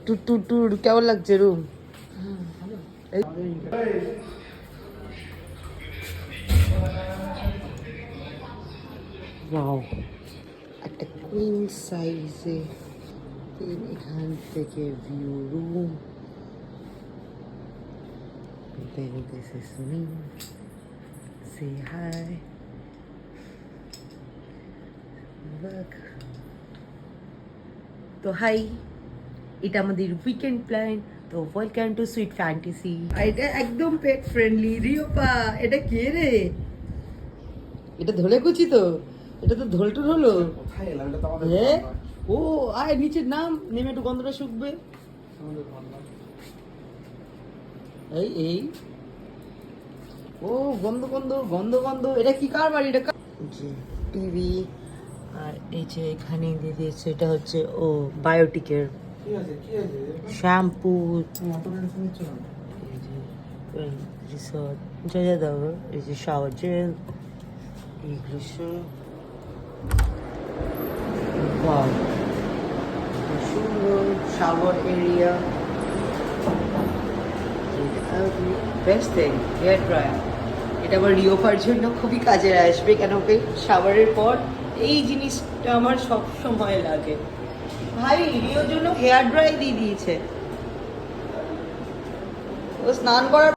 টুর টুর টুর কেমন লাগছে room? Wow, একটা কুইন সাইজে এখান থেকে view room. Then this is me. Say hi. Look. তো হাই, এটা আমাদের উইকেন্ড প্ল্যান। তো ওয়েলকাম টু সুইট ফ্যান্টাসি। এটা একদম পেট ফ্রেন্ডলি। রিওপা, এটা কে রে? এটা ধলে কুচি তো? এটা তো ধলটুর হলো। হ্যাঁ, ও আয় নিচে নাম, নেমে একটু গন্ধটা শুকবে। এই এই ও গন্ধ গন্ধ গন্ধ গন্ধ। এটা কি কার বাড়ি? এটা যে টিভি, আর এই যে এখানে দিয়ে দিয়েছে, এটা হচ্ছে ও বায়োটিকের শ্যাম্পু, রিসর্ট যা যা দেওয়ার, এই যে শাওয়ার জেল, এইগুলো সব। ওয়াও, সুন্দর shower area. Best thing, hair dryer. এটা আবার রিওপার জন্য খুবই কাজে আসবে, কেন ওকে শাওয়ারের পর এই জিনিসটা আমার সব সময় লাগে। ভাই রিওর জন্য হেয়ার ড্রাই দিয়ে দিয়েছে, ও স্নান করার